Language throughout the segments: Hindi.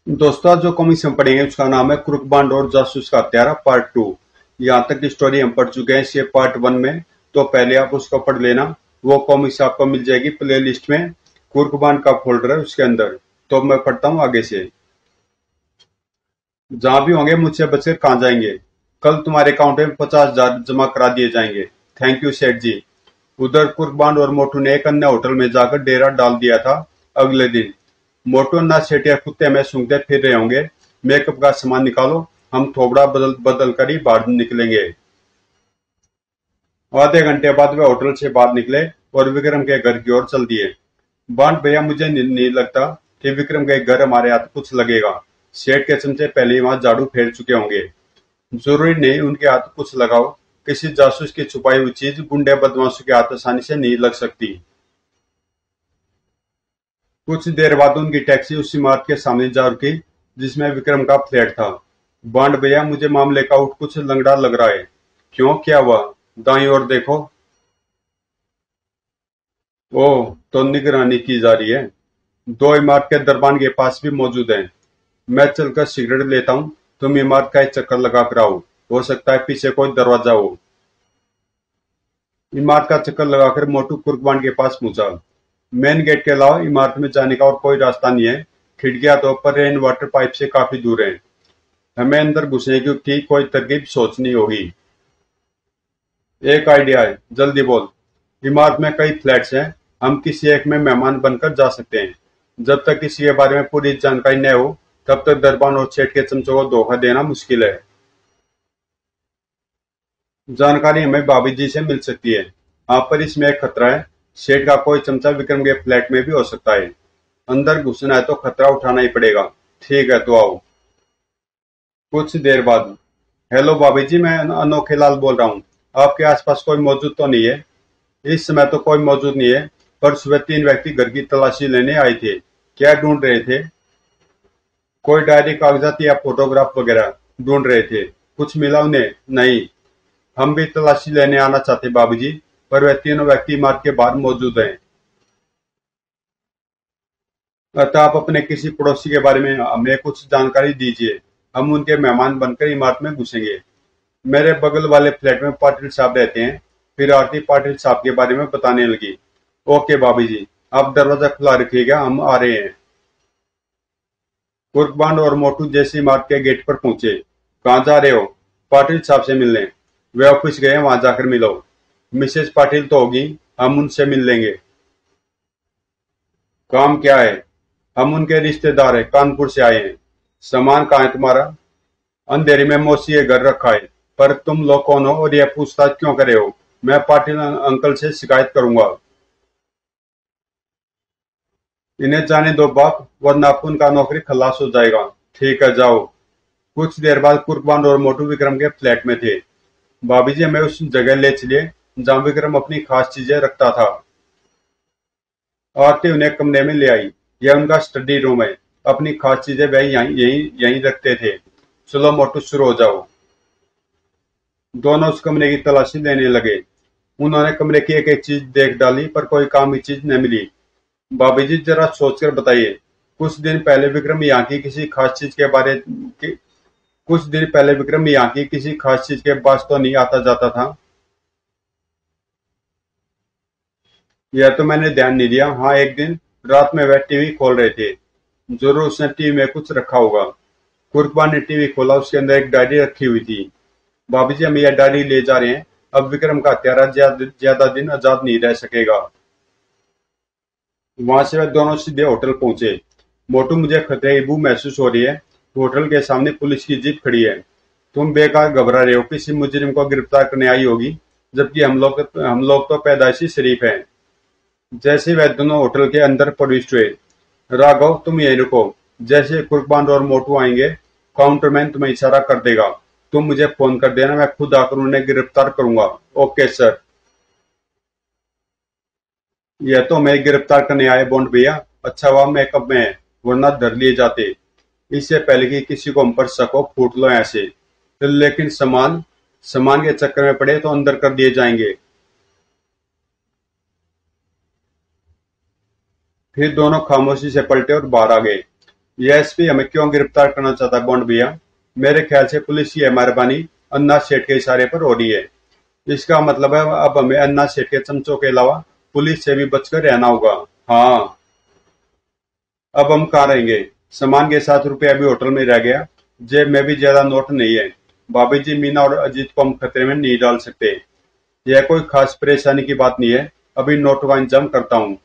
दोस्तों, जो कॉमिक्स हम पढ़ेंगे उसका नाम है कुर्कबान और जासूस का हत्यारा पार्ट 2। यहाँ तक की स्टोरी हम पढ़ चुके हैं इसके पार्ट 1 में। तो पहले आप उसको पढ़ लेना। वो कॉमिक्स आपको मिल जाएगी प्ले लिस्ट में। कुर्कबान का फोल्डर है उसके अंदर। तो मैं पढ़ता हूँ आगे से। जहां भी होंगे मुझसे बचकर कहाँ जाएंगे। कल तुम्हारे अकाउंट में 50,000 जमा करा दिए जाएंगे। थैंक यू सेठ जी। उधर कुर्कबान और मोटू ने एक अन्य होटल में जाकर डेरा डाल दिया था। अगले दिन मोटू अन्ना सेठिया कुत्ते में सूंघते फिर रहे होंगे। मेकअप का सामान निकालो, हम थोबड़ा बदल बदल कर ही बाहर निकलेंगे। आधे घंटे बाद वे होटल से बाहर निकले और विक्रम के घर की ओर चल दिए। बांट भैया, मुझे नहीं लगता कि विक्रम के घर हमारे हाथ कुछ लगेगा। सेठ के चमचे पहले ही वहां झाड़ू फेर चुके होंगे। जरूरी नहीं उनके हाथ कुछ लगाओ। किसी जासूस की छुपाई हुई चीज गुंडे बदमाशों के हाथ आसानी से नहीं लग सकती। कुछ देर बाद उनकी टैक्सी उस इमारत के सामने जा रुकी जिसमें विक्रम का फ्लैट था। बांड भैया, मुझे मामले का उठ कुछ लंगड़ा लग रहा है। क्यों, क्या हुआ? दाईं ओर देखो। ओह, तो निगरानी की जा रही है। दो इमारत के दरबान के पास भी मौजूद हैं। मैं चलकर सिगरेट लेता हूँ, तुम इमारत का एक चक्कर लगा कर आओ। हो सकता है पीछे कोई दरवाजा हो। इमारत का चक्कर लगाकर मोटू कुर्कबान के पास पहुंचा। मेन गेट के अलावा इमारत में जाने का और कोई रास्ता नहीं है। खिड़कियां तो ऊपर रेन वाटर पाइप से काफी दूर हैं। हमें अंदर घुसने की कोई तरकीब सोचनी होगी। एक आइडिया है, जल्दी बोल। इमारत में कई फ्लैट्स हैं। हम किसी एक में मेहमान बनकर जा सकते हैं। जब तक किसी के बारे में पूरी जानकारी न हो तब तक दरबान और सेठ के चमचों को धोखा देना मुश्किल है। जानकारी हमें भाभी जी से मिल सकती है। हाँ, पर इसमें एक खतरा है। सेठ का कोई चमचा विक्रम के फ्लैट में भी हो सकता है। अंदर घुसना है तो खतरा उठाना ही पड़ेगा। ठीक है, तो आओ। कुछ देर बाद। हेलो भाभी जी, मैं अनोखे लाल बोल रहा हूँ। आपके आसपास कोई मौजूद तो नहीं है? इस समय तो कोई मौजूद नहीं है, पर सुबह 3 व्यक्ति घर की तलाशी लेने आए थे। क्या ढूंढ रहे थे? कोई डायरी, कागजात या फोटोग्राफ वगैरह ढूंढ रहे थे। कुछ मिला उन्हें? नहीं। हम भी तलाशी लेने आना चाहते बाबू जी, पर वे तीनों व्यक्ति इमारत के बाहर मौजूद हैं। अतः आप अपने किसी पड़ोसी के बारे में हमें कुछ जानकारी दीजिए। हम उनके मेहमान बनकर इमारत में घुसेंगे। मेरे बगल वाले फ्लैट में पाटिल साहब रहते हैं। फिर आरती पाटिल साहब के बारे में बताने लगी। ओके भाभी जी, आप दरवाजा खुला रखिएगा, हम आ रहे हैं। कुर्कबान और मोटू जैसी इमारत के गेट पर पहुंचे। कहाँ जा रहे हो? पाटिल साहब से मिलने। वे ऑफिस गए, वहां जाकर मिलो। मिसेस पाटिल तो होगी, हम उनसे मिल लेंगे। काम क्या है? हम उनके रिश्तेदार हैं, कानपुर से आए हैं। सामान कहाँ है तुम्हारा? अंधेरी में मौसी के घर रखा है। पर तुम लोग कौन हो और यह पूछताछ क्यों करे हो? मैं पाटिल अंकल से शिकायत करूंगा। इन्हें जाने दो बाप, वरना उनका नौकरी खलास हो जाएगा। ठीक है, जाओ। कुछ देर बाद कुर्बान और मोटू विक्रम के फ्लैट में थे। भाभी जी, हमें उस जगह ले चलिए जहाँ विक्रम अपनी खास चीजें रखता था। आरती उन्हें कमरे में ले आई। यह उनका स्टडी रूम है। अपनी खास चीजें वह यहीं यहीं यहीं रखते थे। चलो मोटू, शुरू हो जाओ। दोनों उस कमरे की तलाशी लेने लगे। उन्होंने कमरे की एक एक चीज देख डाली, पर कोई काम की चीज न मिली। भाभी जी, जरा सोचकर बताइए। कुछ दिन पहले विक्रम यहाँ की किसी खास चीज के बारे कि, कुछ दिन पहले विक्रम यहाँ की किसी खास चीज के पास तो नहीं आता जाता था? यह तो मैंने ध्यान नहीं दिया। हाँ, एक दिन रात में वह टीवी खोल रहे थे। जरूर उसने टीवी में कुछ रखा होगा। कुर्कबान ने टीवी खोला, उसके अंदर एक डायरी रखी हुई थी। भाभी जी, हम यह डायरी ले जा रहे हैं। अब विक्रम का हत्यारा ज्यादा दिन आजाद नहीं रह सकेगा। वहां से वे दोनों सीधे होटल पहुंचे। मोटू, मुझे खतरे की बू महसूस हो रही है। होटल के सामने पुलिस की जीप खड़ी है। तुम बेकार घबरा रहे हो, किसी मुजरिम को गिरफ्तार करने आई होगी। जबकि हम लोग तो पैदाइशी शरीफ हैं। जैसे वह दोनों होटल के अंदर प्रविष्ट हुए। राघव, तुम यहीं रुको। जैसे कुर्बान और मोटू आएंगे, काउंटरमैन तुम्हें इशारा कर देगा। तुम मुझे फोन कर देना, मैं खुद आकर उन्हें गिरफ्तार करूंगा। Okay sir. यह तो मैं गिरफ्तार करने आए बॉन्ड भैया। अच्छा हुआ मेकअप में है, वरना धर लिए जाते। इससे पहले कि किसी को हम पर शक हो, फूट लो ऐसे। तो लेकिन सामान सामान के चक्कर में पड़े तो अंदर कर दिए जाएंगे। फिर दोनों खामोशी से पलटे और बाहर आ गए। ये एसपी हमें क्यों गिरफ्तार करना चाहता है बॉन्ड भैया? मेरे ख्याल से पुलिस की है मेहरबानी अन्ना सेठ के इशारे पर हो रही है। इसका मतलब है अब हमें अन्ना सेठ के चमचों के अलावा पुलिस से भी बचकर रहना होगा। हाँ, अब हम कहाँ रहेंगे? सामान के साथ रुपया भी होटल में रह गया। जेब में भी ज्यादा नोट नहीं है। भाभी जी, मीना और अजीत को हम खतरे में नहीं डाल सकते। यह कोई खास परेशानी की बात नहीं है। अभी नोट का इंतजाम करता हूँ।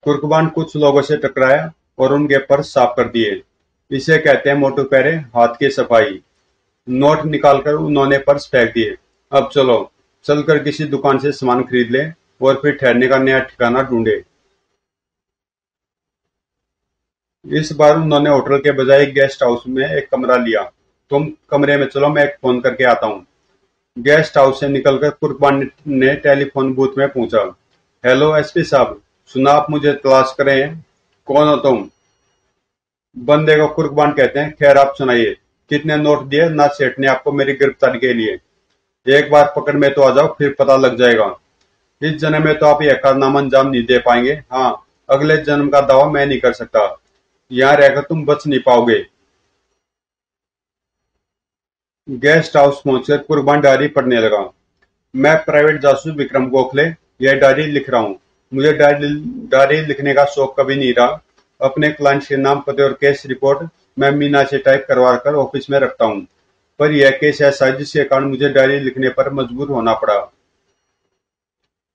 कुर्कबान कुछ लोगों से टकराया और उनके पर्स साफ कर दिए। इसे कहते हैं मोटू पैरे हाथ की सफाई। नोट निकालकर उन्होंने पर्स फेंक दिए। अब चलो, चलकर किसी दुकान से सामान खरीद लें और फिर ठहरने का नया ठिकाना ढूंढे। इस बार उन्होंने होटल के बजाय एक गेस्ट हाउस में एक कमरा लिया। तुम कमरे में चलो, मैं एक फोन करके आता हूँ। गेस्ट हाउस से निकलकर कुर्बान ने टेलीफोन बूथ में पूछा। हेलो एसपी साहब, सुना आप मुझे तलाश कर रहे हैं? कौन हो तुम? बंदे को कुर्बान कहते हैं। खैर आप सुनाइए, कितने नोट दिए ना सेठ ने आपको मेरी गिरफ्तारी के लिए? एक बार पकड़ में तो आ जाओ, फिर पता लग जाएगा। इस जन्म में तो आप यह कारनामा अंजाम नहीं दे पाएंगे। हाँ, अगले जन्म का दावा मैं नहीं कर सकता। यहाँ रहकर तुम बच नहीं पाओगे। गेस्ट हाउस पहुंचकर कुर्बान डायरी पढ़ने लगा। मैं प्राइवेट जासूस विक्रम गोखले यह डायरी लिख रहा हूँ। मुझे डायरी लिखने का शौक कभी नहीं रहा। अपने क्लाइंट्स के नाम, पते और केस रिपोर्ट मैं मीना से टाइप करवा कर ऑफिस में रखता हूँ। पर यह केस ऐसा है जिसके कारण मुझे डायरी लिखने पर मजबूर होना पड़ा।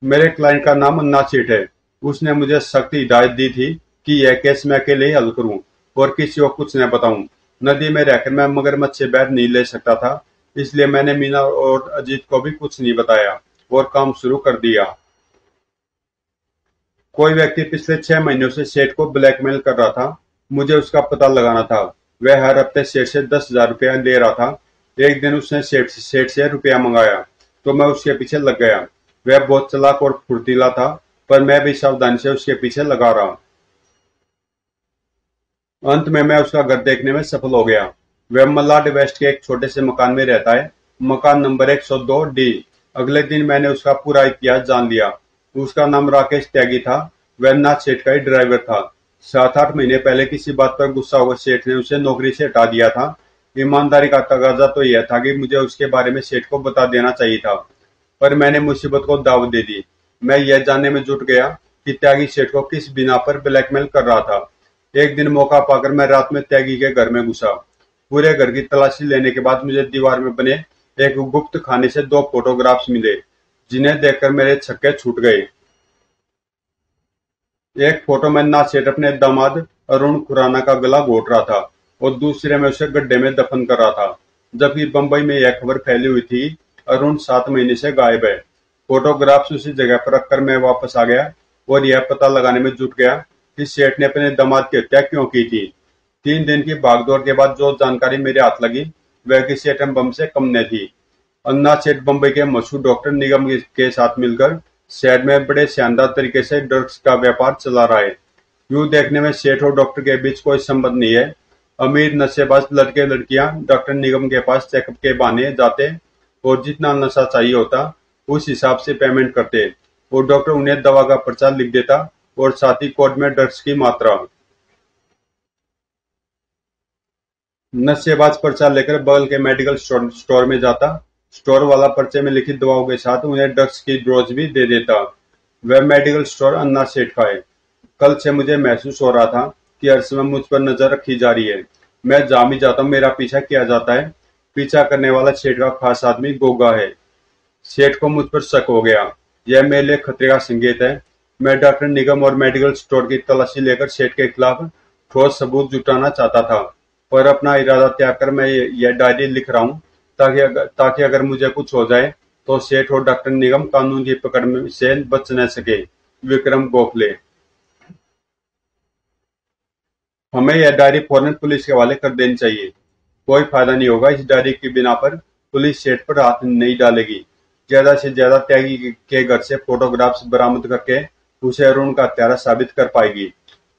मेरे क्लाइंट का नाम अन्ना सेठ है। उसने मुझे सख्त हिदायत दी थी कि यह केस मैं अकेले ही हल करूं और किसी को कुछ न बताऊं। नदी में रहकर मैं मगरमच्छ से बैर नहीं ले सकता था, इसलिए मैंने मीना और अजीत को भी कुछ नहीं बताया और काम शुरू कर दिया। कोई व्यक्ति पिछले 6 महीनों से सेठ को ब्लैकमेल कर रहा था। मुझे उसका पता लगाना था। वह हर हफ्ते सेठ से 10,000 रुपया ले रहा था। एक दिन उसने सेठ से रुपया मंगाया तो मैं उसके पीछे लग गया। वह बहुत चालाक और फुर्तीला था, पर मैं भी सावधानी से उसके पीछे लगा रहा। अंत में मैं उसका घर देखने में सफल हो गया। वह मलाड वेस्ट के एक छोटे से मकान में रहता है, मकान नंबर 102 डी। अगले दिन मैंने उसका पूरा इतिहास जान लिया। उसका नाम राकेश त्यागी था। वह नाथ सेठ का ही ड्राइवर था। 7-8 महीने पहले किसी बात पर गुस्सा हुआ सेठ ने उसे नौकरी से हटा दिया था। ईमानदारी का तकाजा तो यह था कि मुझे उसके बारे में सेठ को बता देना चाहिए था, पर मैंने मुसीबत को दाव दे दी। मैं यह जानने में जुट गया कि त्यागी सेठ को किस बिना पर ब्लैकमेल कर रहा था। एक दिन मौका पाकर मैं रात में त्यागी के घर में घुसा। पूरे घर की तलाशी लेने के बाद मुझे दीवार में बने एक गुप्त खाने से 2 फोटोग्राफ्स मिले, जिन्हें देखकर मेरे छक्के छूट गए। एक फोटो में ना सेठ अपने दामाद अरुण खुराना का गला घोट रहा था और दूसरे में उसे गड्ढे में दफन कर रहा था। जबकि बंबई में यह खबर फैली हुई थी, अरुण 7 महीने से गायब है। फोटोग्राफ्स उसी जगह पर रखकर मैं वापस आ गया और यह पता लगाने में जुट गया कि सेठ ने अपने दामाद की हत्या क्यों की थी। 3 दिन की भागदौड़ के बाद जो जानकारी मेरे हाथ लगी, वह किसी एटम बम से कम न थी। अन्ना सेठ बंबई के मशहूर डॉक्टर निगम के साथ मिलकर शहर में बड़े शानदार तरीके से ड्रग्स का व्यापार चला रहा है। यूं देखने में सेठ और डॉक्टर के बीच कोई संबंध नहीं है। अमीर नशेबाज लड़के लड़कियां डॉक्टर निगम के पास चेकअप के बहाने जाते और जितना नशा चाहिए होता उस हिसाब से पेमेंट करते और डॉक्टर उन्हें दवा का पर्चा लिख देता और साथ ही कोड में ड्रग्स की मात्रा। नशेबाज पर्चा लेकर बगल के मेडिकल स्टोर में जाता। स्टोर वाला पर्चे में लिखित दवाओं के साथ उन्हें ड्रग्स की डोज भी दे देता। वह मेडिकल स्टोर अन्ना सेठ का है। कल से मुझे महसूस हो रहा था कि हर समय मुझ पर नजर रखी जा रही है। मैं जहाँ भी जाता हूँ मेरा पीछा किया जाता है। पीछा करने वाला सेठ का खास आदमी गोगा है। सेठ को मुझ पर शक हो गया। यह मेरे लिए खतरे का संकेत है। मैं डॉक्टर निगम और मेडिकल स्टोर की तलाशी लेकर सेठ के खिलाफ ठोस सबूत जुटाना चाहता था, पर अपना इरादा त्याग कर मैं यह डायरी लिख रहा हूँ ताकि अगर मुझे कुछ हो जाए तो सेठ और डॉक्टर निगम कानून की पकड़ में से बच न सके। विक्रम गोखले। हमें यह डायरी फौरन पुलिस के हवाले कर देनी चाहिए। कोई फायदा नहीं होगा। इस डायरी की बिना पर पुलिस सेठ पर हाथ नहीं डालेगी। ज्यादा से ज्यादा त्यागी के घर से फोटोग्राफ्स बरामद करके उसे अरुण का हत्यारा साबित कर पाएगी।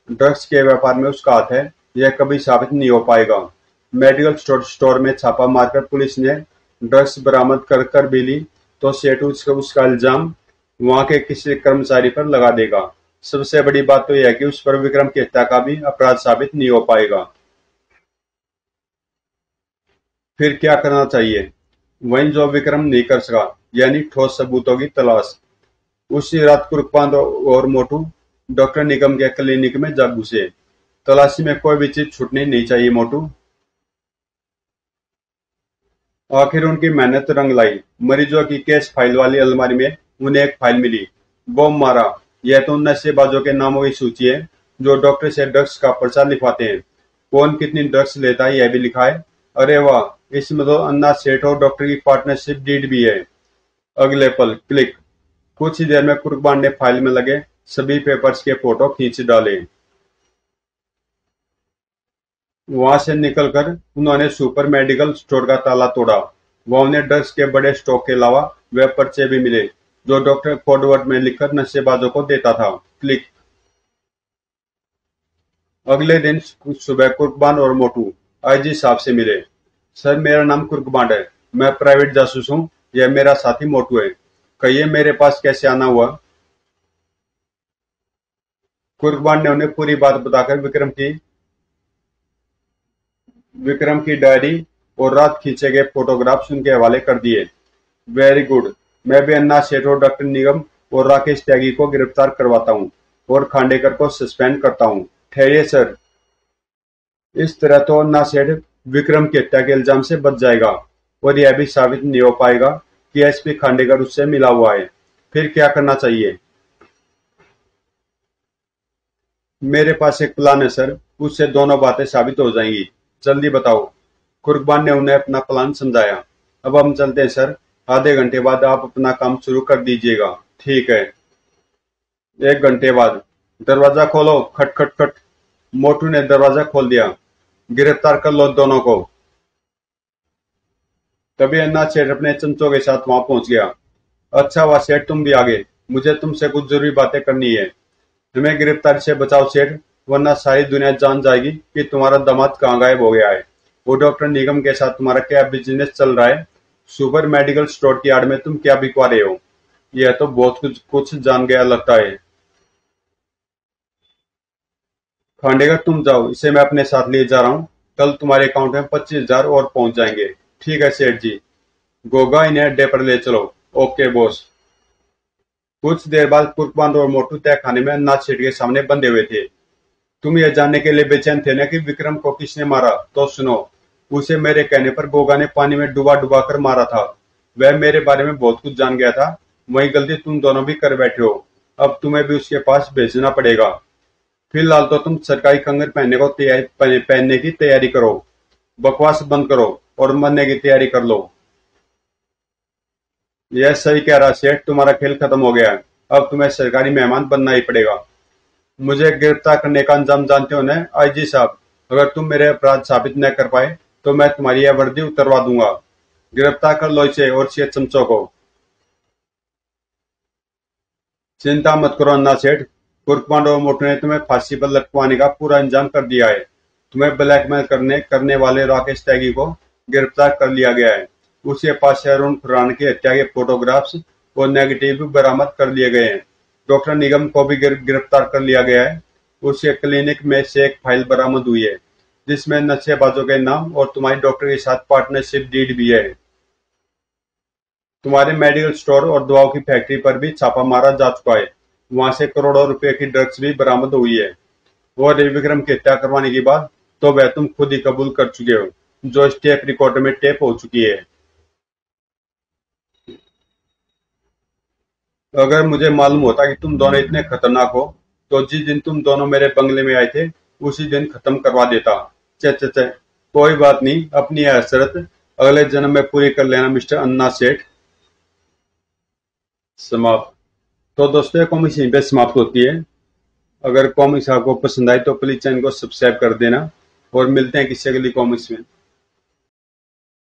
ड्रग्स के व्यापार में उसका हाथ है, यह कभी साबित नहीं हो पाएगा। मेडिकल स्टोर में छापा मारकर पुलिस ने ड्रग्स बरामद कर कर भी ली तो सेठ उसका इल्जाम वहां के किसी कर्मचारी पर लगा देगा सबसे बड़ी बात तो यह है कि उस पर विक्रम की हत्या का भी अपराध साबित नहीं हो पाएगा। फिर क्या करना चाहिए? वहीं जो विक्रम नहीं कर सका, यानी ठोस सबूतों की तलाश। उसी रात कुर्कपांत और मोटू डॉक्टर निगम के क्लिनिक में जा घुसे। तलाशी में कोई भी चीज छूटनी नहीं चाहिए मोटू। आखिर उनकी मेहनत रंग लाई। मरीजों की केस फाइल वाली अलमारी में उन्हें एक फाइल मिली। बॉम्ब मारा। यह तो उन नशेबाजों के नामों की सूची है जो डॉक्टर से ड्रग्स का पर्चा लिखवाते हैं। कौन कितनी ड्रग्स लेता है यह भी लिखा है। अरे वाह, इसमें तो अन्ना सेठ और डॉक्टर की पार्टनरशिप डीड भी है। अगले पल क्लिक। कुछ ही देर में कुर्बान ने फाइल में लगे सभी पेपर्स के फोटो खींच डाले। वहां से निकलकर उन्होंने सुपर मेडिकल स्टोर का ताला तोड़ा। वहां उन्हें ड्रग्स के बड़े स्टॉक के अलावा वे पर्चे भी मिले जो डॉक्टर कोडवर्ड में लिखकर नशेबाजों को देता था। क्लिक। अगले दिन सुबह कुर्बान और मोटू आईजी साहब से मिले। सर, मेरा नाम कुर्बान है, मैं प्राइवेट जासूस हूँ। यह मेरा साथी मोटू है। कहिए मेरे पास कैसे आना हुआ? कुर्बान ने उन्हें पूरी बात बताकर विक्रम की डायरी और रात खींचे गए फोटोग्राफ्स उनके हवाले कर दिए। Very good. मैं भी अन्ना सेठ और डॉक्टर निगम और राकेश त्यागी को गिरफ्तार करवाता हूँ और खांडेकर को सस्पेंड करता हूँ। ठहरिए सर। इस तरह तो अन्ना सेठ विक्रम की हत्या के इल्जाम से बच जाएगा और यह भी साबित नहीं हो पाएगा कि एसपी खांडेकर उससे मिला हुआ है। फिर क्या करना चाहिए? मेरे पास एक प्लान है सर, उससे दोनों बातें साबित हो जाएंगी। जल्दी बताओ। कुर्बान ने उन्हें अपना प्लान समझाया। अब हम चलते हैं सर। आधे घंटे बाद आप अपना काम शुरू कर दीजिएगा। ठीक है। 1 घंटे बाद। दरवाजा खोलो। खट खट खट। मोटू ने दरवाजा खोल दिया। गिरफ्तार कर लो दोनों को। तभी अन्ना सेठ अपने चमचों के साथ वहां पहुंच गया। अच्छा हुआ सेठ तुम भी आ गए, मुझे तुमसे कुछ जरूरी बातें करनी है। हमें गिरफ्तारी से बचाओ सेठ, वरना सारी दुनिया जान जाएगी कि तुम्हारा दामाद कहाँ गायब हो गया है। वो डॉक्टर निगम के साथ तुम्हारा क्या बिजनेस चल रहा है? सुपर मेडिकल स्टोर की आड़ में तुम क्या बिकवा रहे हो? यह तो बहुत कुछ कुछ जान गया लगता है। खांडेकर तुम जाओ, इसे मैं अपने साथ लिए जा रहा हूँ। कल तुम्हारे अकाउंट में 25,000 और पहुंच जाएंगे। ठीक है सेठ जी। गोगा, इन्हें अड्डे पर ले चलो। Okay boss. कुछ देर बाद कुर्बान और मोटू तय खाने में अन्ना सेठ के सामने बंधे हुए थे। तुम यह जानने के लिए बेचैन थे ना कि विक्रम को किसने मारा? तो सुनो। उसे मेरे कहने पर गोगा ने पानी में डुबा डुबा कर मारा था। वह मेरे बारे में बहुत कुछ जान गया था। वही गलती तुम दोनों भी कर बैठे हो। अब तुम्हें भी उसके पास भेजना पड़ेगा। फिलहाल तो तुम सरकारी कंगन पहनने की तैयारी करो। बकवास बंद करो और मरने की तैयारी कर लो। यह सही कह रहा सेठ, तुम्हारा खेल खत्म हो गया है। अब तुम्हें सरकारी मेहमान बनना ही पड़ेगा। मुझे गिरफ्तार करने का अंजाम जानते हो ना आईजी साहब? अगर तुम मेरे अपराध साबित न कर पाए तो मैं तुम्हारी यह वर्दी उतरवा दूंगा। गिरफ्तार कर लो इसे और छह चमचों को। चिंता मत करो अन्ना सेठ। कुर्कमांड और मोटू ने तुम्हें फांसी पर लटकवाने का पूरा इंतजाम कर दिया है। तुम्हें ब्लैकमेल करने वाले राकेश त्यागी को गिरफ्तार कर लिया गया है। उसके पास से अरुण खुराना की हत्या के फोटोग्राफ्स और नेगेटिव बरामद कर लिए गए हैं। डॉक्टर निगम को भी गिरफ्तार कर लिया गया है। उसके क्लिनिक में से एक फाइल बरामद हुई है जिसमें नशेबाजों के नाम और तुम्हारी डॉक्टर के साथ पार्टनरशिप डीड भी है। तुम्हारे मेडिकल स्टोर और दवाओं की फैक्ट्री पर भी छापा मारा जा चुका है। वहां से करोड़ों रुपए की ड्रग्स भी बरामद हुई है। और विक्रम की हत्या करवाने के बाद तो वह तुम खुद ही कबूल कर चुके हो, जो इस टेप रिकॉर्डर में टेप हो चुकी है। अगर मुझे मालूम होता कि तुम दोनों इतने खतरनाक हो तो जिस दिन तुम दोनों मेरे बंगले में आए थे उसी दिन खत्म करवा देता। चे कोई बात नहीं, अपनी यह शर्त अगले जन्म में पूरी कर लेना मिस्टर अन्ना सेठ। समाप्त। तो दोस्तों ये कॉमिक्स यहीं पे समाप्त होती है। अगर कॉमिक्स आपको पसंद आई तो प्लीज चैनल को सब्सक्राइब कर देना और मिलते हैं किसी अगली कॉमिक्स में।